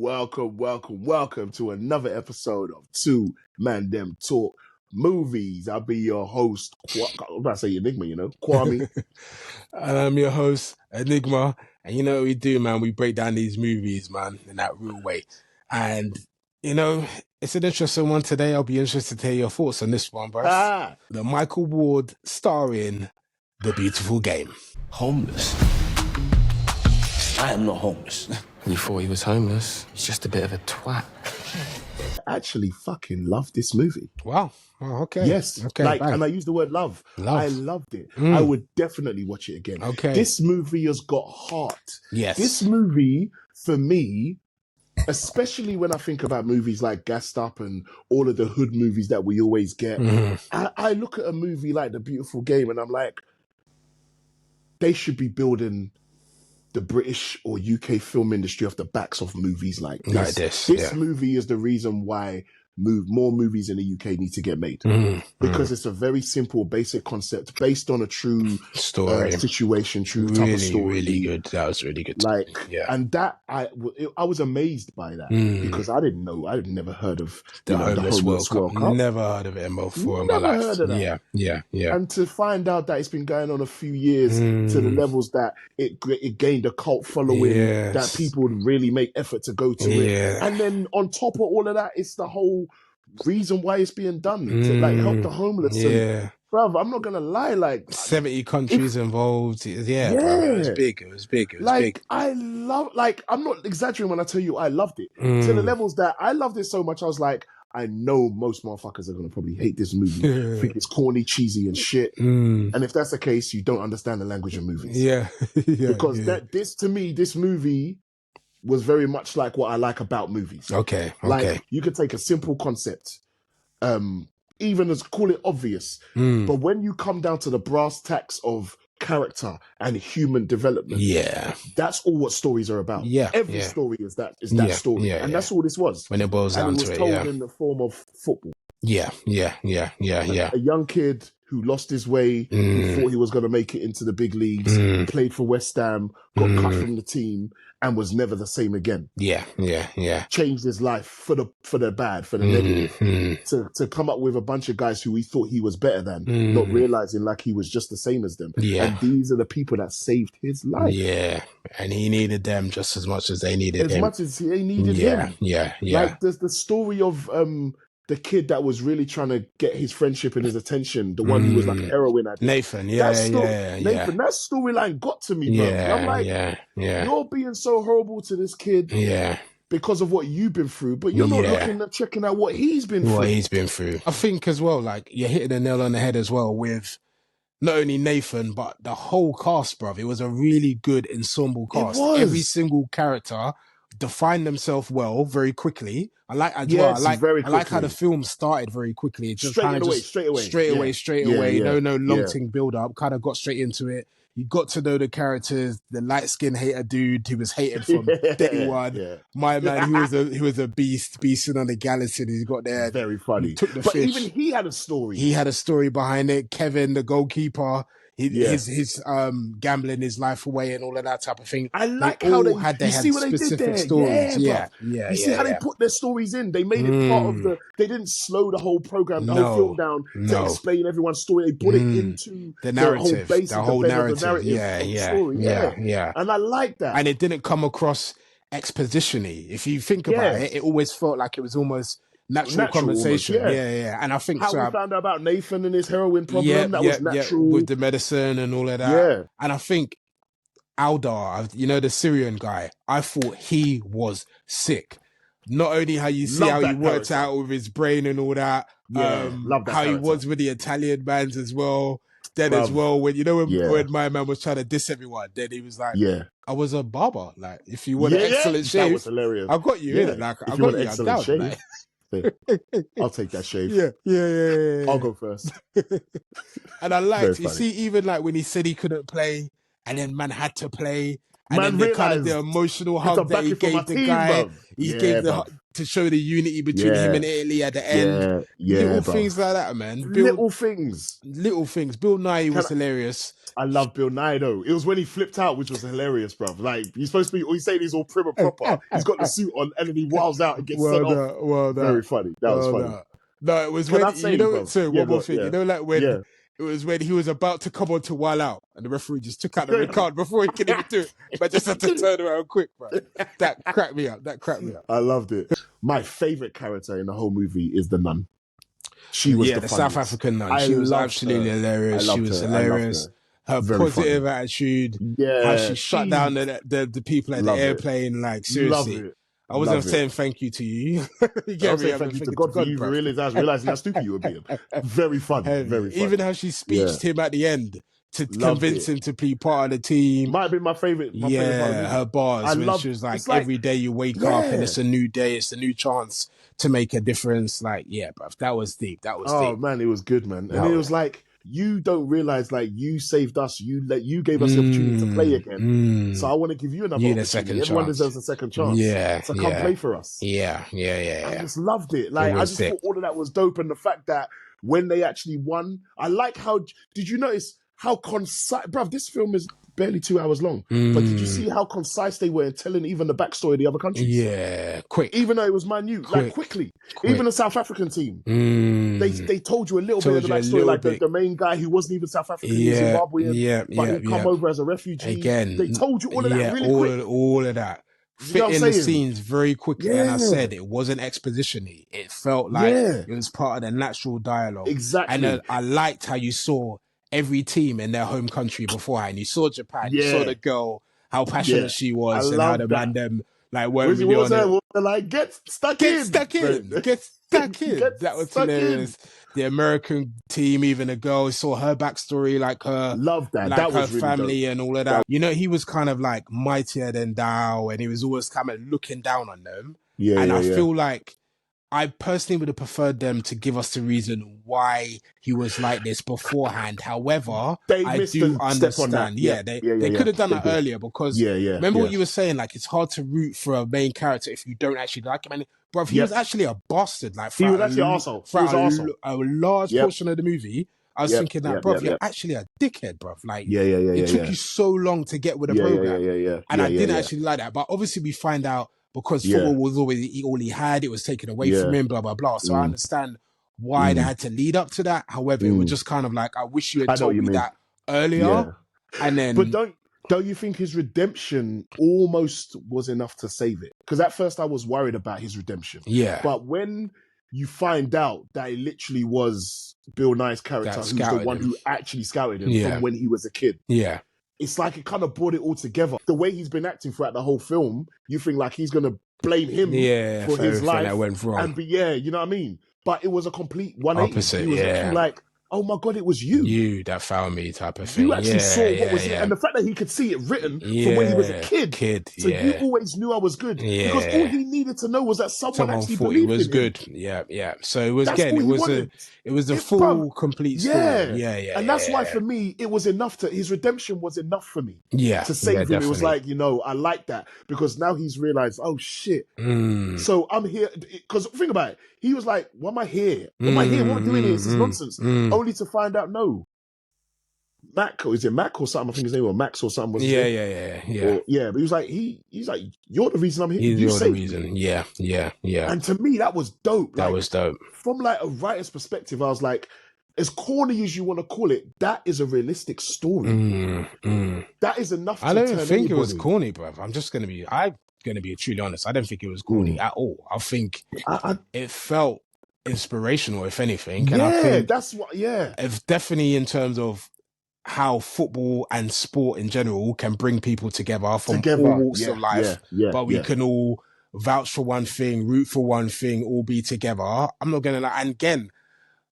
Welcome to another episode of Two ManDem Talk Movies. I'll be your host, I'm about to say Enigma, Kwame. And I'm your host, Enigma. And you know what we do, man? We break down these movies, man, in that real way. And, it's an interesting one today. I'll be interested to hear your thoughts on this one, bro. The Michael Ward starring The Beautiful Game. Homeless? I am not homeless. You thought he was homeless? He's just a bit of a twat. I actually fucking love this movie. Wow. Oh, okay. Yes. Okay. And I use the word love. I loved it. I would definitely watch it again. Okay. This movie has got heart. Yes. This movie, for me, especially when I think about movies like Gassed Up and all of the hood movies that we always get, I look at a movie like The Beautiful Game and I'm like, they should be building the British or UK film industry off the backs of movies like this. This movie is the reason why more movies in the UK need to get made, because it's a very simple, basic concept based on a true story, situation, true type of story. Really good. That was really good. And that I was amazed by that because I didn't know. I'd never heard of the Homeless World Cup. Never heard of it before in my life. Heard of that. Yeah. And to find out that it's been going on a few years to the levels that it gained a cult following, that people would really make effort to go to it, and then on top of all of that, it's the whole reason why it's being done to help the homeless. Bruv, I'm not gonna lie, 70 countries involved. Bro, it was big. It was big. I love, I'm not exaggerating when I tell you I loved it to the levels that I loved it so much. I was like, I know most motherfuckers are gonna probably hate this movie, think it's corny, cheesy, and shit. And if that's the case, you don't understand the language of movies. Because this movie was very much like what I like about movies. Okay. You could take a simple concept, even as call it obvious, but when you come down to the brass tacks of character and human development, that's all what stories are about. Every story is that story, and that's all this was. When it boils down to it, it was told in the form of football. A young kid who lost his way, who thought he was going to make it into the big leagues, played for West Ham, got cut from the team, and was never the same again. Changed his life for the bad, for the negative. To come up with a bunch of guys who he thought he was better than, not realizing he was just the same as them. And these are the people that saved his life. And he needed them just as much as they needed him. As much as they needed him. There's the story of the kid that was really trying to get his friendship and his attention, the one who was like a heroin addict. Nathan, Nathan, that storyline got to me, bro. I'm like, you're being so horrible to this kid because of what you've been through, but you're not looking at checking out what he's been through. I think as well, you're hitting the nail on the head as well with not only Nathan, but the whole cast, bruv. It was a really good ensemble cast. Every single character defined themselves well very quickly. I like how the film started very quickly. It just straight away. No long thing build up. Kind of got straight into it. You got to know the characters. The light skinned hater dude who was hated from day one. My man, he was a beasting on the galaxy. He got there. Very funny. Took the but fish. Even he had a story. He had a story behind it. Kevin, the goalkeeper. His gambling his life away and all of that type of thing. I like how they had specific stories. You see how they put their stories in. They made it part of they didn't slow the whole program, the whole film down to explain everyone's story. They put it into the narrative, the whole narrative. Story. And I like that. And it didn't come across exposition-y. If you think about it, it always felt like it was almost natural conversation. And I think how we found out about Nathan and his heroin problem, that was natural. With the medicine and all of that. And I think Aldar, the Syrian guy, I thought he was sick. Not only how you see how he worked out with his brain and all that, how he was with the Italian bands as well. Then as well, when my man was trying to diss everyone, then he was like, I was a barber. If you want an excellent shave, that was hilarious. I got you in. I got you. I'm down. I'll take that shave. Yeah. I'll go first. And I liked, you see, even when he said he couldn't play, and then man had to play, And Man then the kind of the realised emotional it's a hug that he backing for my gave the team, guy, bruv. he Yeah, gave the bruv. to show the unity between him Yeah. and Italy at the end. Yeah, Little bruv. things like that, man. Little things. Little things. Bill Nye was hilarious. I love Bill Nye though. It was when he flipped out, which was hilarious, bruv. Like he's supposed to be, he's saying he's all prim and proper. He's got the suit on, and then he wows out and gets sent off. Very funny. That was funny. No, it was Can when I say, you know. bruv? Sorry, one more thing. Yeah. You know, like when it was when he was about to come on to Wild Out, and the referee just took out the red card before he could even do it. But just had to turn around quick, bro. That cracked me up. I loved it. My favorite character in the whole movie is the nun. She was the South African nun. She was absolutely hilarious. She was hilarious. Her positive attitude, how she shut down the people at the airplane. Like, seriously. I wasn't saying thank you to you. You get I was me? saying thank you to God for you realizing how stupid you were being. Very fun. Very fun. Even how she speeched him at the end to convince him to be part of the team. Might have been my favorite. Her bars when she was like, every day you wake up and it's a new day, it's a new chance to make a difference. Like, yeah, bruv, that was deep. That was deep. Oh man, it was good, man. And it was like, you don't realize, like, you saved us. You gave us the opportunity to play again. So I want to give you another opportunity. Everyone deserves a second chance. So come play for us. Yeah. I just loved it. Like, I just thought all of that was dope, and the fact that when they actually won, I like how. Did you notice how concise, bruv? This film is barely 2 hours long, but did you see how concise they were in telling even the backstory of the other countries? Yeah, quick. Even though it was minute, like quickly. Even the South African team, they told you a little bit of the backstory, like the main guy who wasn't even South African, he was Zimbabwean, but he come over as a refugee. Again, they told you all of that really quick. All of that. Fit in the scenes very quickly, and I said it wasn't exposition-y. It felt like it was part of the natural dialogue. Exactly. And I liked how you saw every team in their home country beforehand. You saw Japan, you saw the girl, how passionate she was, and how the ManDem like weren't really on it. Like, get stuck in. That was hilarious. The American team, even the girl, saw her backstory, like her, love that. Like that her was really family dope. and all of that. You know, he was kind of like mightier than thou, and he was always kind of looking down on them. I feel like I personally would have preferred them to give us the reason why he was like this beforehand. However, I do understand. They could have done that earlier, because remember what you were saying? Like, it's hard to root for a main character if you don't actually like him. And bro, he was actually a bastard. Like, he was actually an arsehole. For a large portion of the movie, I was thinking that, bro, you're actually a dickhead, bro. Like, it took you so long to get with the program. And I didn't actually like that. But obviously we find out, because football was always all he had, it was taken away from him, blah, blah, blah. So I understand why they had to lead up to that. However, it was just kind of like, I wish you had told me that earlier. And then... But don't you think his redemption almost was enough to save it? Because at first I was worried about his redemption. But when you find out that it literally was Bill Nye's character who's the one who actually scouted him from when he was a kid. It's like it kind of brought it all together. The way he's been acting throughout the whole film, you think like he's going to blame him for his life. That went wrong. And you know what I mean? But it was a complete 180. Opposite, he was actually like, oh my God, it was you. You that found me type of thing. You actually saw what was it. And the fact that he could see it written from when he was a kid. So you always knew I was good. Because all he needed to know was that someone actually thought believed he was in good. him. So it was, again, it was a full, complete story. And that's why for me, it was enough his redemption was enough for me. To save him. Definitely. It was like, I like that. Because now he's realized, oh shit. So I'm here. Because think about it. He was like, why am I here? What am I here? What am I doing here? This is nonsense. Only to find out, no. Mac, is it Mac or something? I think his name was Max or something. Yeah. But he was like, he's like, you're the reason I'm here. You're the reason. Yeah. And to me, that was dope. That was dope. From like a writer's perspective, I was like, as corny as you want to call it, that is a realistic story. That is enough to I don't think it was corny, bruv. I'm going to be truly honest. I don't think it was corny at all. I think it felt inspirational, if anything. And I think that's what. It's definitely in terms of how football and sport in general can bring people together from all walks of life. But we can all vouch for one thing, root for one thing, all be together. I'm not going to lie. And again,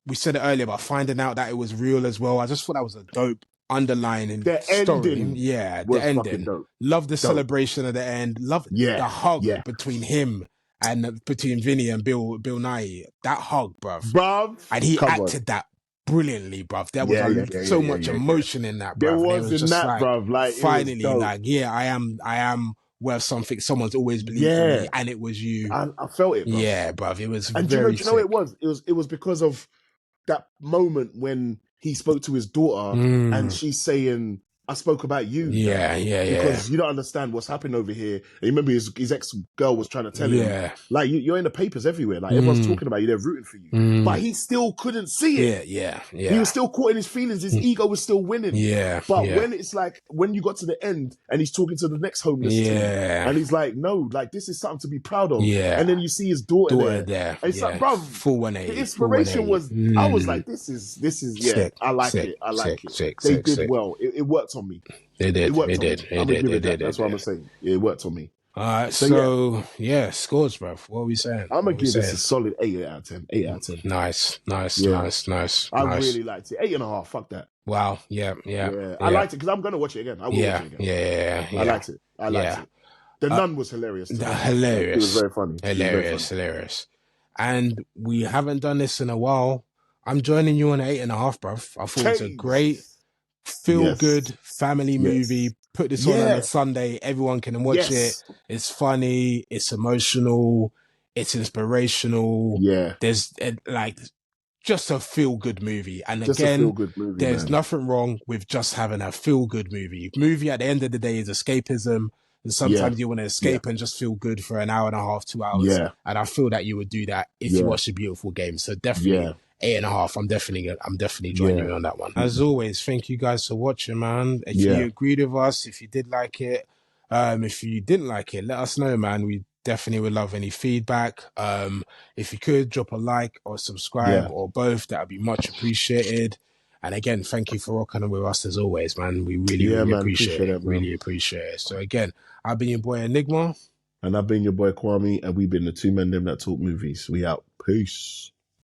we said it earlier, but finding out that it was real as well, I just thought that was a dope underlining story. The ending. Love the celebration at the end. Love the hug between him and between Vinny and Bill Nye. That hug, bruv. Bruv. And he acted that brilliantly, bruv. There was so much emotion in that, There bruv. And it was was in just that, like, bruv. Like, it was finally, dope. like, yeah, I am worth something. Someone's always believed in me, and it was you. I felt it, bruv. Yeah, bruv. It was And very do you know sick. what it was? It was because of that moment when he spoke to his daughter and she's saying, I spoke about you. Yeah, because you don't understand what's happening over here. And you remember his ex-girl was trying to tell him, like, you're in the papers everywhere. Like, everyone's talking about you. They're rooting for you. But he still couldn't see it. Yeah. He was still caught in his feelings. His ego was still winning. But when it's like, when you got to the end and he's talking to the next homeless team, and he's like, no, like, this is something to be proud of. And then you see his daughter there. And it's like, bro, full 180. The inspiration was, I was like, this is sick, I like it. I like it. They did well. It worked on me. It did. It did. That's what I'm saying. It worked on me. All right. So scores, bro. What are we saying? I'm gonna give this a solid 8 out of 10. 8 out of 10. Nice. I really liked it. 8.5. Fuck that. Wow. Yeah. I liked it because I'm gonna watch it again. I will watch it again. Yeah. I liked it. The Nun was hilarious. Hilarious. It was very funny. Hilarious. And we haven't done this in a while. I'm joining you on 8.5, bro. I thought it was a great, feel-good family movie. Put this on a Sunday. Everyone can watch it. It's funny. It's emotional. It's inspirational. There's just a feel-good movie. And just again, there's nothing wrong with just having a feel-good movie. Movie at the end of the day is escapism. And sometimes you want to escape and just feel good for an hour and a half, 2 hours. And I feel that you would do that if you watch A Beautiful Game. So definitely 8.5. I'm definitely joining you on that one. As always, thank you guys for watching, man. If you agreed with us, if you did like it, if you didn't like it, let us know, man. We definitely would love any feedback. If you could drop a like or subscribe or both, that would be much appreciated. And again, thank you for rocking with us as always, man. We really appreciate it. Really appreciate it. So again, I've been your boy Enigma. And I've been your boy Kwame, and we've been the two men them that talk movies. We out. Peace.